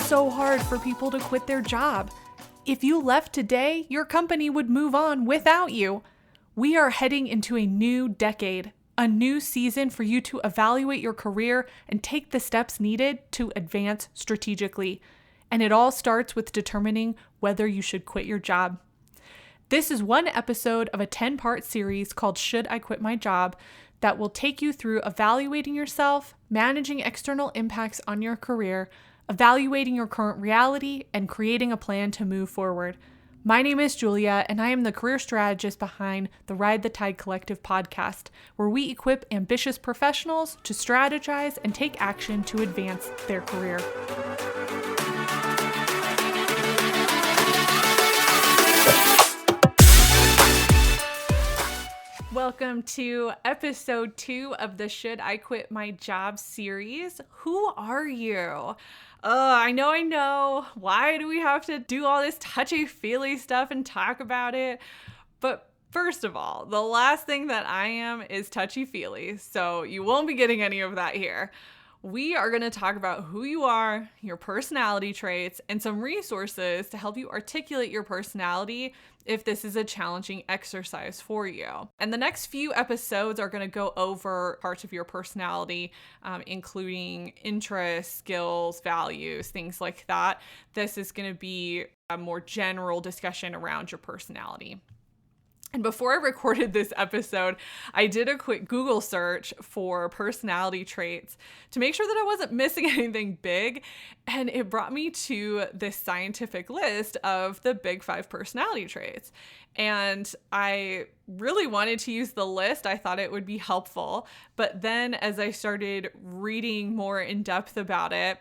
so hard for people to quit their job. If you left today, your company would move on without you. We are heading into a new decade, a new season for you to evaluate your career and take the steps needed to advance strategically. And it all starts with determining whether you should quit your job. This is one episode of a 10-part series called Should I Quit My Job that will take you through evaluating yourself, managing external impacts on your career, evaluating your current reality, and creating a plan to move forward. My name is Julia, and I am the career strategist behind the Ride the Tide Collective podcast, where we equip ambitious professionals to strategize and take action to advance their career. Welcome to episode 2 of the Should I Quit My Job series. Who are you? I know. Why do we have to do all this touchy-feely stuff and talk about it? But first of all, the last thing that I am is touchy-feely, so you won't be getting any of that here. We are going to talk about who you are, your personality traits, and some resources to help you articulate your personality if this is a challenging exercise for you. And the next few episodes are going to go over parts of your personality, including interests, skills, values, things like that. This is going to be a more general discussion around your personality. And before I recorded this episode, I did a quick Google search for personality traits to make sure that I wasn't missing anything big. And it brought me to this scientific list of the big 5 personality traits. And I really wanted to use the list. I thought it would be helpful. But then as I started reading more in depth about it,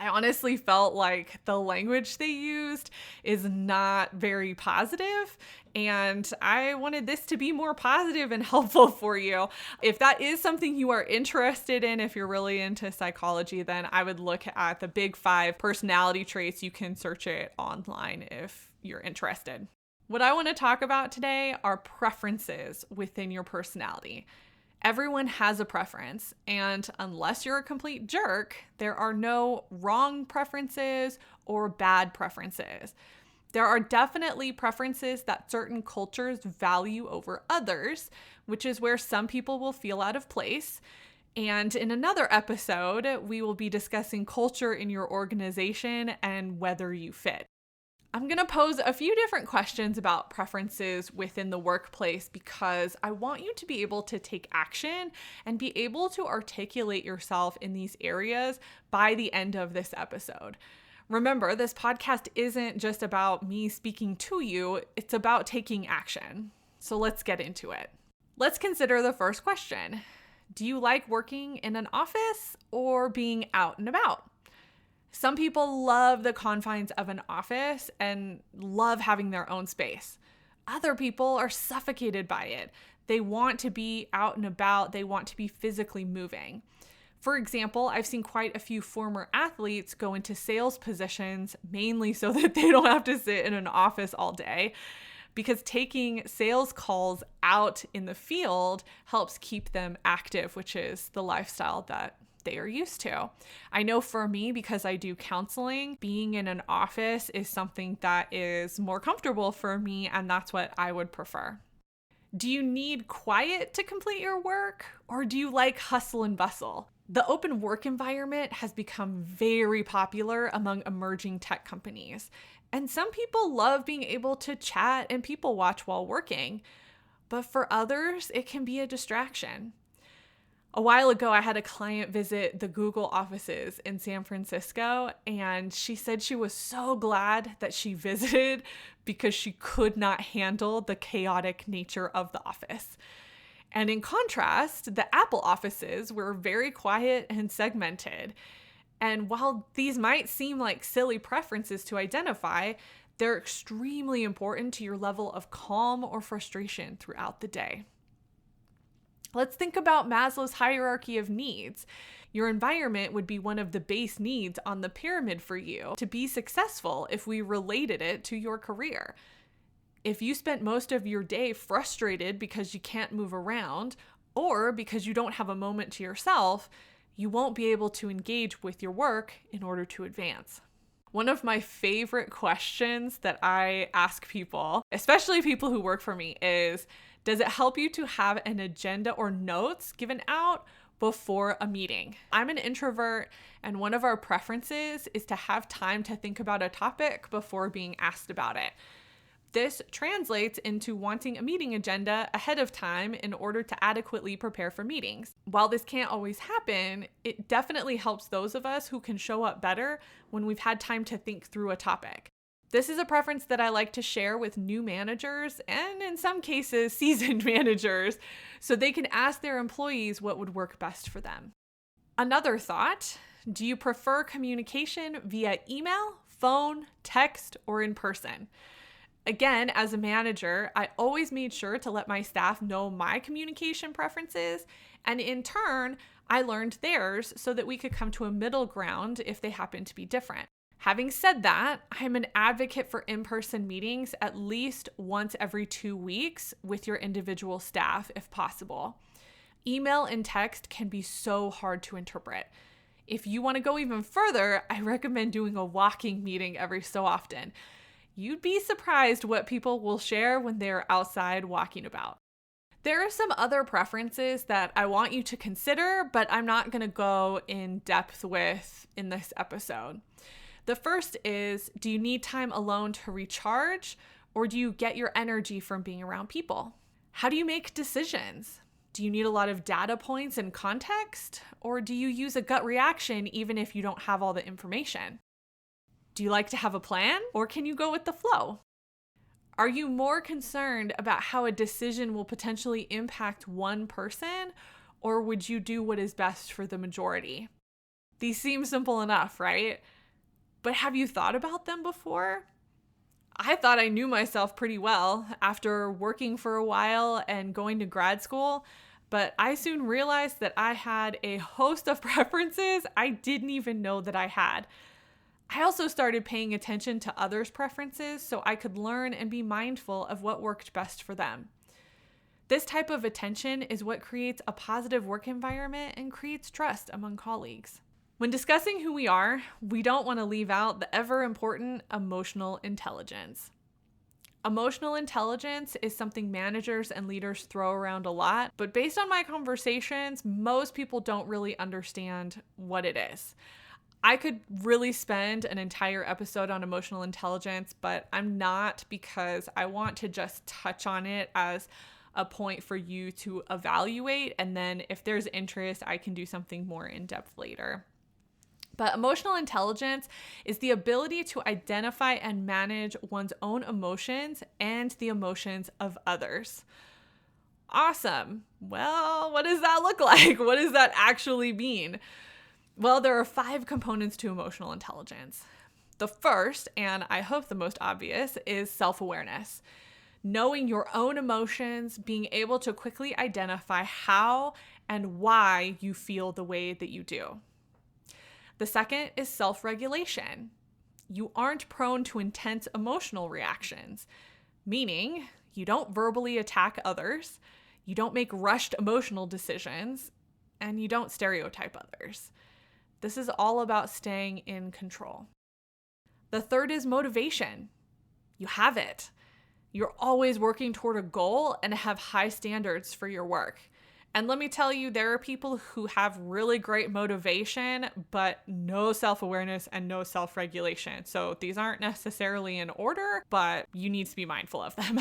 I honestly felt like the language they used is not very positive, and I wanted this to be more positive and helpful for you. If that is something you are interested in, if you're really into psychology, then I would look at the big 5 personality traits. You can search it online if you're interested. What I want to talk about today are preferences within your personality. Everyone has a preference, and unless you're a complete jerk, there are no wrong preferences or bad preferences. There are definitely preferences that certain cultures value over others, which is where some people will feel out of place. And in another episode, we will be discussing culture in your organization and whether you fit. I'm going to pose a few different questions about preferences within the workplace because I want you to be able to take action and be able to articulate yourself in these areas by the end of this episode. Remember, this podcast isn't just about me speaking to you, it's about taking action. So let's get into it. Let's consider the first question. Do you like working in an office or being out and about? Some people love the confines of an office and love having their own space. Other people are suffocated by it. They want to be out and about. They want to be physically moving. For example, I've seen quite a few former athletes go into sales positions mainly so that they don't have to sit in an office all day, because taking sales calls out in the field helps keep them active, which is the lifestyle that they are used to. I know for me, because I do counseling, being in an office is something that is more comfortable for me, and that's what I would prefer. Do you need quiet to complete your work, or do you like hustle and bustle? The open work environment has become very popular among emerging tech companies, and some people love being able to chat and people watch while working, but for others, it can be a distraction. A while ago, I had a client visit the Google offices in San Francisco, and she said she was so glad that she visited because she could not handle the chaotic nature of the office. And in contrast, the Apple offices were very quiet and segmented. And while these might seem like silly preferences to identify, they're extremely important to your level of calm or frustration throughout the day. Let's think about Maslow's hierarchy of needs. Your environment would be one of the base needs on the pyramid for you to be successful if we related it to your career. If you spent most of your day frustrated because you can't move around or because you don't have a moment to yourself, you won't be able to engage with your work in order to advance. One of my favorite questions that I ask people, especially people who work for me, is, does it help you to have an agenda or notes given out before a meeting? I'm an introvert, and one of our preferences is to have time to think about a topic before being asked about it. This translates into wanting a meeting agenda ahead of time in order to adequately prepare for meetings. While this can't always happen, it definitely helps those of us who can show up better when we've had time to think through a topic. This is a preference that I like to share with new managers and, in some cases, seasoned managers, so they can ask their employees what would work best for them. Another thought: do you prefer communication via email, phone, text, or in person? Again, as a manager, I always made sure to let my staff know my communication preferences, and in turn, I learned theirs so that we could come to a middle ground if they happen to be different. Having said that, I'm an advocate for in-person meetings at least once every 2 weeks with your individual staff if possible. Email and text can be so hard to interpret. If you want to go even further, I recommend doing a walking meeting every so often. You'd be surprised what people will share when they're outside walking about. There are some other preferences that I want you to consider, but I'm not going to go in depth with in this episode. The first is, do you need time alone to recharge, or do you get your energy from being around people? How do you make decisions? Do you need a lot of data points and context, or do you use a gut reaction even if you don't have all the information? Do you like to have a plan, or can you go with the flow? Are you more concerned about how a decision will potentially impact one person, or would you do what is best for the majority? These seem simple enough, right? But have you thought about them before? I thought I knew myself pretty well after working for a while and going to grad school, but I soon realized that I had a host of preferences I didn't even know that I had. I also started paying attention to others' preferences so I could learn and be mindful of what worked best for them. This type of attention is what creates a positive work environment and creates trust among colleagues. When discussing who we are, we don't want to leave out the ever-important emotional intelligence. Emotional intelligence is something managers and leaders throw around a lot, but based on my conversations, most people don't really understand what it is. I could really spend an entire episode on emotional intelligence, but I'm not, because I want to just touch on it as a point for you to evaluate, and then if there's interest, I can do something more in depth later. But emotional intelligence is the ability to identify and manage one's own emotions and the emotions of others. Awesome. Well, what does that look like? What does that actually mean? Well, there are 5 components to emotional intelligence. The first, and I hope the most obvious, is self-awareness. Knowing your own emotions, being able to quickly identify how and why you feel the way that you do. The second is self-regulation. You aren't prone to intense emotional reactions, meaning you don't verbally attack others, you don't make rushed emotional decisions, and you don't stereotype others. This is all about staying in control. The third is motivation. You have it. You're always working toward a goal and have high standards for your work. And let me tell you, there are people who have really great motivation, but no self-awareness and no self-regulation. So these aren't necessarily in order, but you need to be mindful of them.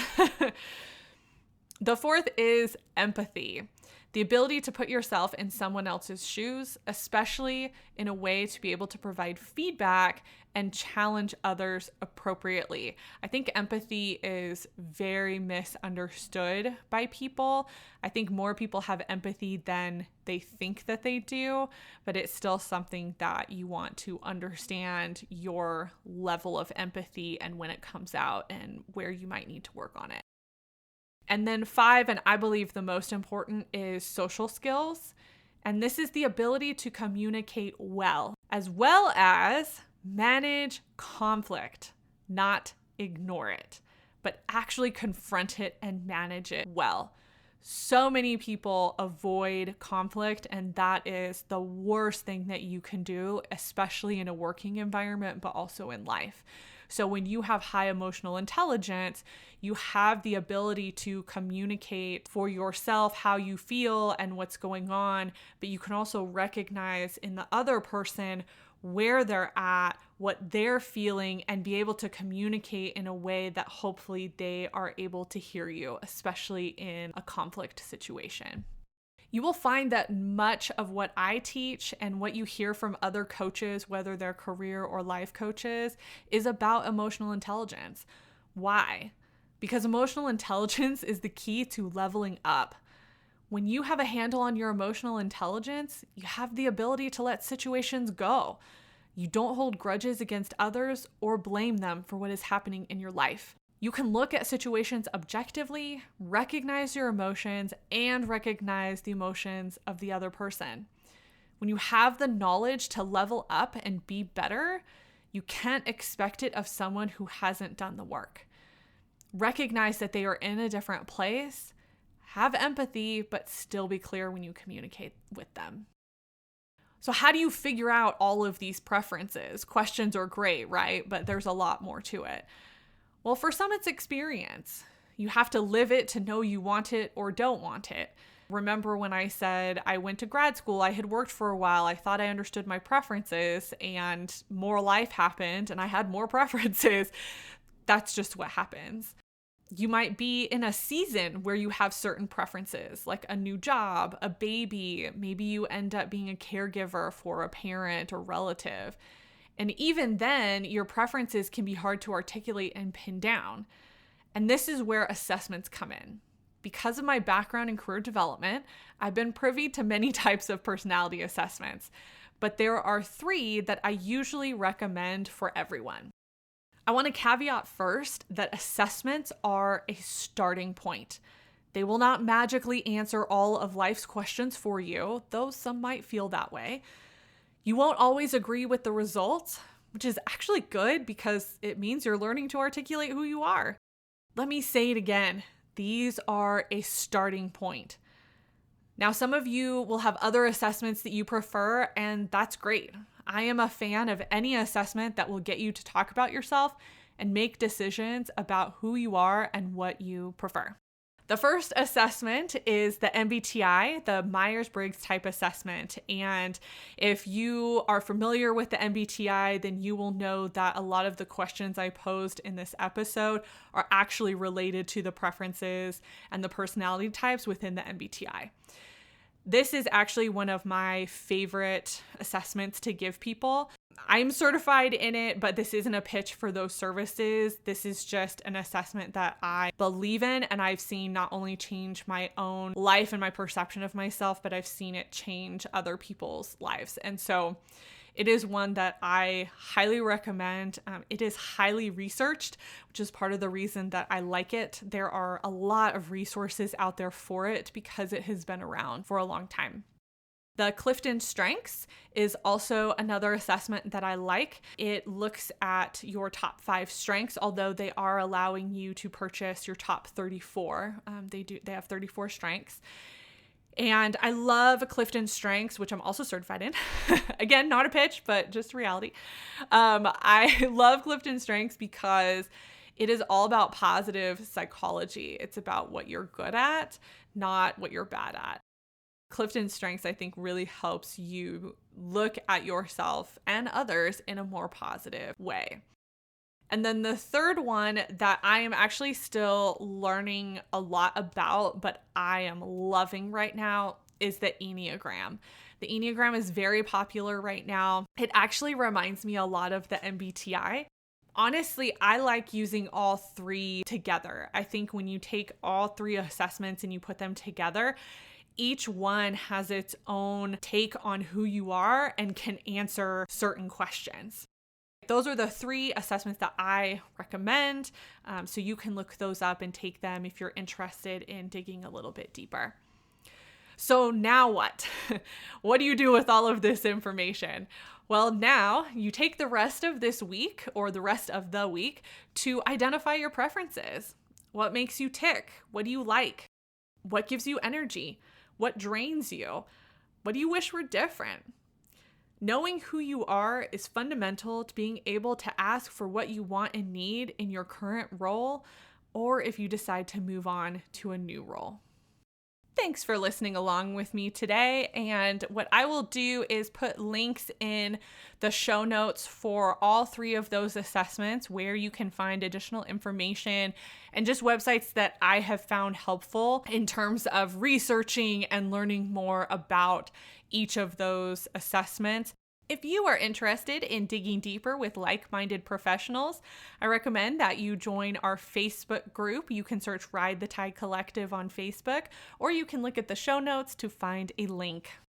The fourth is empathy. The ability to put yourself in someone else's shoes, especially in a way to be able to provide feedback and challenge others appropriately. I think empathy is very misunderstood by people. I think more people have empathy than they think that they do, but it's still something that you want to understand your level of empathy and when it comes out and where you might need to work on it. And then 5, and I believe the most important, is social skills. And this is the ability to communicate well as manage conflict, not ignore it, but actually confront it and manage it well. So many people avoid conflict, and that is the worst thing that you can do, especially in a working environment, but also in life. So when you have high emotional intelligence, you have the ability to communicate for yourself how you feel and what's going on, but you can also recognize in the other person where they're at, what they're feeling, and be able to communicate in a way that hopefully they are able to hear you, especially in a conflict situation. You will find that much of what I teach and what you hear from other coaches, whether they're career or life coaches, is about emotional intelligence. Why? Because emotional intelligence is the key to leveling up. When you have a handle on your emotional intelligence, you have the ability to let situations go. You don't hold grudges against others or blame them for what is happening in your life. You can look at situations objectively, recognize your emotions, and recognize the emotions of the other person. When you have the knowledge to level up and be better, you can't expect it of someone who hasn't done the work. Recognize that they are in a different place. Have empathy, but still be clear when you communicate with them. So how do you figure out all of these preferences? Questions are great, right? But there's a lot more to it. Well, for some, it's experience. You have to live it to know you want it or don't want it. Remember when I said I went to grad school, I had worked for a while, I thought I understood my preferences, and more life happened and I had more preferences. That's just what happens. You might be in a season where you have certain preferences, like a new job, a baby. Maybe you end up being a caregiver for a parent or relative. And even then, your preferences can be hard to articulate and pin down. And this is where assessments come in. Because of my background in career development, I've been privy to many types of personality assessments, but there are 3 that I usually recommend for everyone. I want to caveat first that assessments are a starting point. They will not magically answer all of life's questions for you, though some might feel that way. You won't always agree with the results, which is actually good because it means you're learning to articulate who you are. Let me say it again. These are a starting point. Now, some of you will have other assessments that you prefer, and that's great. I am a fan of any assessment that will get you to talk about yourself and make decisions about who you are and what you prefer. The first assessment is the MBTI, the Myers-Briggs Type Assessment. And if you are familiar with the MBTI, then you will know that a lot of the questions I posed in this episode are actually related to the preferences and the personality types within the MBTI. This is actually one of my favorite assessments to give people. I'm certified in it, but this isn't a pitch for those services. This is just an assessment that I believe in, and I've seen not only change my own life and my perception of myself, but I've seen it change other people's lives. And so it is one that I highly recommend. It is highly researched, which is part of the reason that I like it. There are a lot of resources out there for it because it has been around for a long time. The Clifton Strengths is also another assessment that I like. It looks at your top 5 strengths, although they are allowing you to purchase your top 34. They have 34 strengths. And I love Clifton Strengths, which I'm also certified in. Again, not a pitch, but just reality. I love Clifton Strengths because it is all about positive psychology. It's about what you're good at, not what you're bad at. Clifton Strengths, I think, really helps you look at yourself and others in a more positive way. And then the third one that I am actually still learning a lot about, but I am loving right now, is the Enneagram. The Enneagram is very popular right now. It actually reminds me a lot of the MBTI. Honestly, I like using all 3 together. I think when you take all 3 assessments and you put them together, each one has its own take on who you are and can answer certain questions. Those are the 3 assessments that I recommend. So you can look those up and take them if you're interested in digging a little bit deeper. So now what? What do you do with all of this information? Well, now you take the rest of this week or the rest of the week to identify your preferences. What makes you tick? What do you like? What gives you energy? What drains you? What do you wish were different? Knowing who you are is fundamental to being able to ask for what you want and need in your current role, or if you decide to move on to a new role. Thanks for listening along with me today. And what I will do is put links in the show notes for all three of those assessments where you can find additional information and just websites that I have found helpful in terms of researching and learning more about each of those assessments. If you are interested in digging deeper with like-minded professionals, I recommend that you join our Facebook group. You can search Ride the Tide Collective on Facebook, or you can look at the show notes to find a link.